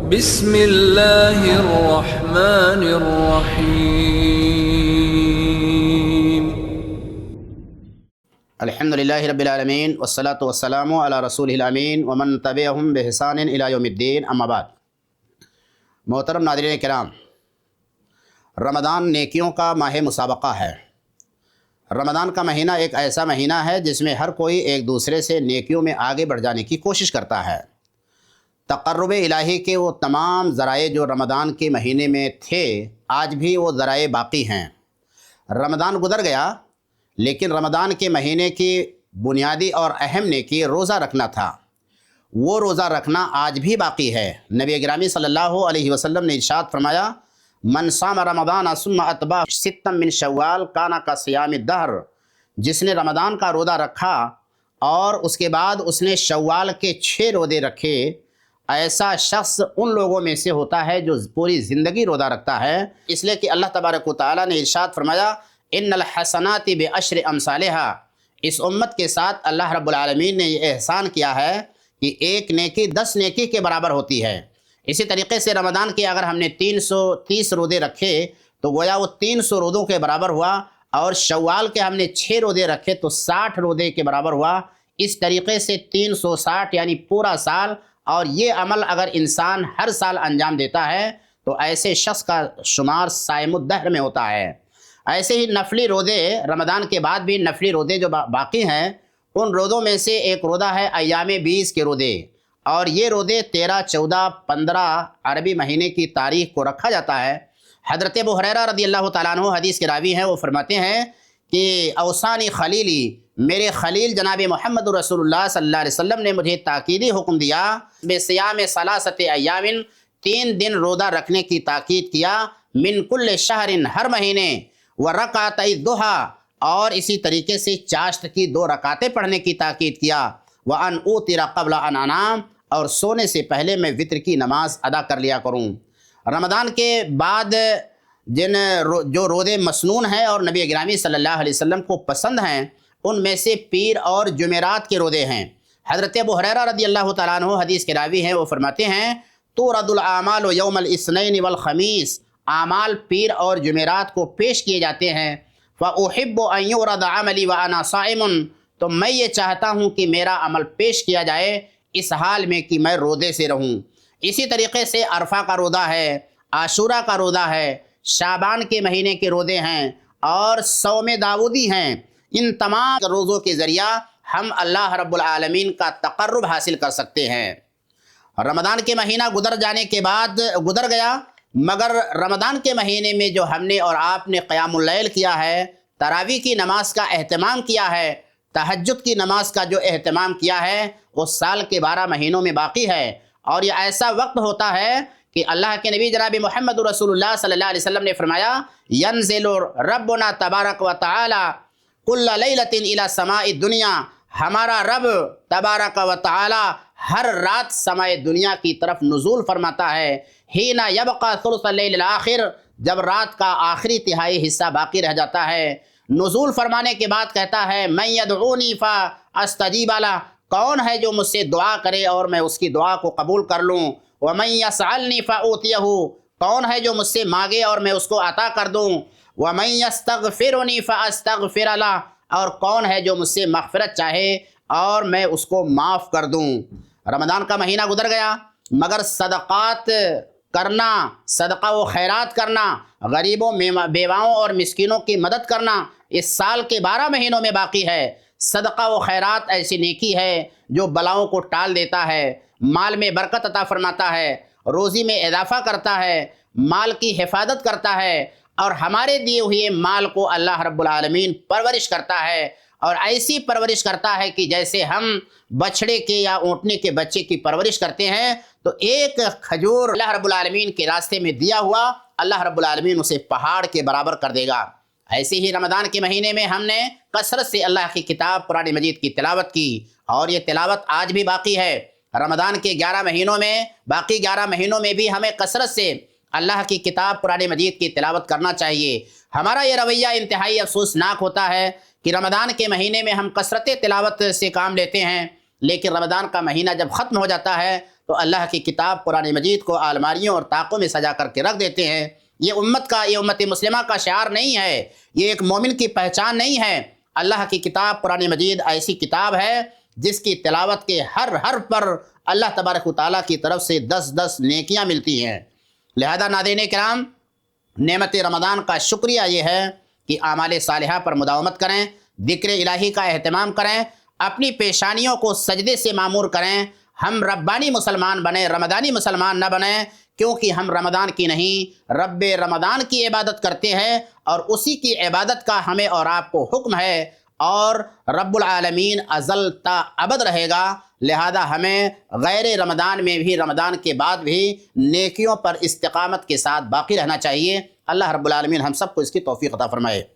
بسم اللہ الرحمن الرحیم۔ الحمدللہ رب العالمین والصلاة والسلام علی رسولہ الامین ومن تبعہم بإحسان الی یوم الدین، اما بعد۔ محترم ناظرین کرام، رمضان نیکیوں کا ماہ مسابقہ ہے۔ رمضان کا مہینہ ایک ایسا مہینہ ہے جس میں ہر کوئی ایک دوسرے سے نیکیوں میں آگے بڑھ جانے کی کوشش کرتا ہے۔ تقرب الہی کے وہ تمام ذرائع جو رمضان کے مہینے میں تھے، آج بھی وہ ذرائع باقی ہیں۔ رمضان گزر گیا، لیکن رمضان کے مہینے کی بنیادی اور اہم نیکی روزہ رکھنا تھا۔ وہ روزہ رکھنا آج بھی باقی ہے۔ نبی گرامی صلی اللہ علیہ وسلم نے ارشاد فرمایا، من صام رمضان ثم اتبع ستا من شوال کان کصیام الدہر۔ جس نے رمضان کا روزہ رکھا اور اس کے بعد اس نے شوال کے 6 روزے رکھے، ایسا شخص ان لوگوں میں سے ہوتا ہے جو پوری زندگی روزہ رکھتا ہے۔ اس لیے کہ اللہ تبارک و تعالیٰ نے ارشاد فرمایا، ان الحسنات بعشر امثالها۔ اس امت کے ساتھ اللہ رب العالمین نے یہ احسان کیا ہے کہ ایک نیکی 10 نیکی کے برابر ہوتی ہے۔ اسی طریقے سے رمضان کے اگر ہم نے 330 روزے رکھے تو گویا وہ 300 روزوں کے برابر ہوا، اور شوال کے ہم نے 6 روزے رکھے تو 60 روزے کے برابر ہوا۔ اس طریقے سے 360 یعنی پورا سال، اور یہ عمل اگر انسان ہر سال انجام دیتا ہے تو ایسے شخص کا شمار صائم الدہر میں ہوتا ہے۔ ایسے ہی نفلی روزے، رمضان کے بعد بھی نفلی روزے جو باقی ہیں، ان روزوں میں سے ایک روزہ ہے ایام 20 کے روزے، اور یہ روزے 13، 14، 15 عربی مہینے کی تاریخ کو رکھا جاتا ہے۔ حضرت ابو ہریرہ رضی اللہ تعالیٰ عنہ حدیث کے راوی ہیں، وہ فرماتے ہیں کہ اوصانی خلیلی، میرے خلیل جناب محمد رسول اللہ صلی اللہ علیہ وسلم نے مجھے تاکیدی حکم دیا، بصیام ثلاثۃ ایام، 3 دن روزہ رکھنے کی تاکید کیا، من کل شہر، ہر مہینے، ورکعتي الضحى، اور اسی طریقے سے چاشت کی 2 رکعتیں پڑھنے کی تاکید کیا، وان اوتر قبل ان انام، اور سونے سے پہلے میں وتر کی نماز ادا کر لیا کروں۔ رمضان کے بعد جو روزے مسنون ہیں اور نبی گرامی صلی اللہ علیہ وسلم کو پسند ہیں، ان میں سے پیر اور جمعرات کے روزے ہیں۔ حضرت ابو ہریرہ رضی اللہ تعالیٰ عنہ حدیث کے راوی ہیں، وہ فرماتے ہیں، تورد الاعمال یوم الاثنین والخمیس، اعمال پیر اور جمعرات کو پیش کیے جاتے ہیں۔ فاحب ان یورد عملی وانا صائم، تو میں یہ چاہتا ہوں کہ میرا عمل پیش کیا جائے اس حال میں کہ میں روزے سے رہوں۔ اسی طریقے سے عرفہ کا روزہ ہے، عاشورہ کا روزہ ہے، شعبان کے مہینے کے روزے ہیں، اور صوم داودی ہیں۔ ان تمام روزوں کے ذریعہ ہم اللہ رب العالمین کا تقرب حاصل کر سکتے ہیں۔ رمضان کے مہینہ گزر گیا، مگر رمضان کے مہینے میں جو ہم نے اور آپ نے قیام اللیل کیا ہے، تراویح کی نماز کا اہتمام کیا ہے، تہجد کی نماز کا جو اہتمام کیا ہے، وہ سال کے 12 مہینوں میں باقی ہے۔ اور یہ ایسا وقت ہوتا ہے کہ اللہ کے نبی جناب محمد رسول اللہ صلی اللہ علیہ وسلم نے فرمایا، ینزل ربنا تبارک و تعالی کل لیلۃ الی سماء الدنیا، ہمارا رب تبارک و تعالی ہر رات سماء دنیا کی طرف نزول فرماتا ہے، حین یبقى ثلث اللیل الاخر، جب رات کا آخری تہائی حصہ باقی رہ جاتا ہے۔ نزول فرمانے کے بعد کہتا ہے، من یدعونی فاستجیب لہ، کون ہے جو مجھ سے دعا کرے اور میں اس کی دعا کو قبول کر لوں، ومن یسألنی فأوتیہ، کون ہے جو مجھ سے مانگے اور میں اس کو عطا کر دوں، وَمَن يَسْتَغْفِرُنِي فَأَسْتَغْفِرَ لَهُ، اور کون ہے جو مجھ سے مغفرت چاہے اور میں اس کو معاف کر دوں۔ رمضان کا مہینہ گزر گیا، مگر صدقات کرنا، صدقہ و خیرات کرنا، غریبوں، بیواؤں اور مسکینوں کی مدد کرنا اس سال کے 12 مہینوں میں باقی ہے۔ صدقہ و خیرات ایسی نیکی ہے جو بلاؤں کو ٹال دیتا ہے، مال میں برکت عطا فرماتا ہے، روزی میں اضافہ کرتا ہے، مال کی حفاظت کرتا ہے، اور ہمارے دیے ہوئے مال کو اللہ رب العالمین پرورش کرتا ہے، اور ایسی پرورش کرتا ہے کہ جیسے ہم بچھڑے کے یا اونٹنے کے بچے کی پرورش کرتے ہیں، تو ایک کھجور اللہ رب العالمین کے راستے میں دیا ہوا، اللہ رب العالمین اسے پہاڑ کے برابر کر دے گا۔ ایسے ہی رمضان کے مہینے میں ہم نے کثرت سے اللہ کی کتاب قرآن مجید کی تلاوت کی، اور یہ تلاوت آج بھی باقی ہے۔ رمضان کے 11 مہینوں میں، باقی 11 مہینوں میں بھی ہمیں کثرت سے اللہ کی کتاب قرآن مجید کی تلاوت کرنا چاہیے۔ ہمارا یہ رویہ انتہائی افسوسناک ہوتا ہے کہ رمضان کے مہینے میں ہم کثرت تلاوت سے کام لیتے ہیں، لیکن رمضان کا مہینہ جب ختم ہو جاتا ہے تو اللہ کی کتاب قرآن مجید کو الماریوں اور طاقوں میں سجا کر کے رکھ دیتے ہیں۔ یہ امت مسلمہ کا شعار نہیں ہے، یہ ایک مومن کی پہچان نہیں ہے۔ اللہ کی کتاب قرآن مجید ایسی کتاب ہے جس کی تلاوت کے ہر حرف پر اللہ تبارک و تعالیٰ کی طرف سے 10 نیکیاں ملتی ہیں۔ لہذا ناظرین کرام، نعمت رمضان کا شکریہ یہ ہے کہ اعمال صالحہ پر مداومت کریں، ذکر الہی کا اہتمام کریں، اپنی پیشانیوں کو سجدے سے معمور کریں۔ ہم ربانی مسلمان بنیں، رمضانی مسلمان نہ بنیں، کیونکہ ہم رمضان کی نہیں رب رمضان کی عبادت کرتے ہیں، اور اسی کی عبادت کا ہمیں اور آپ کو حکم ہے، اور رب العالمین ازل تا ابد رہے گا۔ لہذا ہمیں غیر رمضان میں بھی، رمضان کے بعد بھی نیکیوں پر استقامت کے ساتھ باقی رہنا چاہیے۔ اللہ رب العالمین ہم سب کو اس کی توفیق عطا فرمائے۔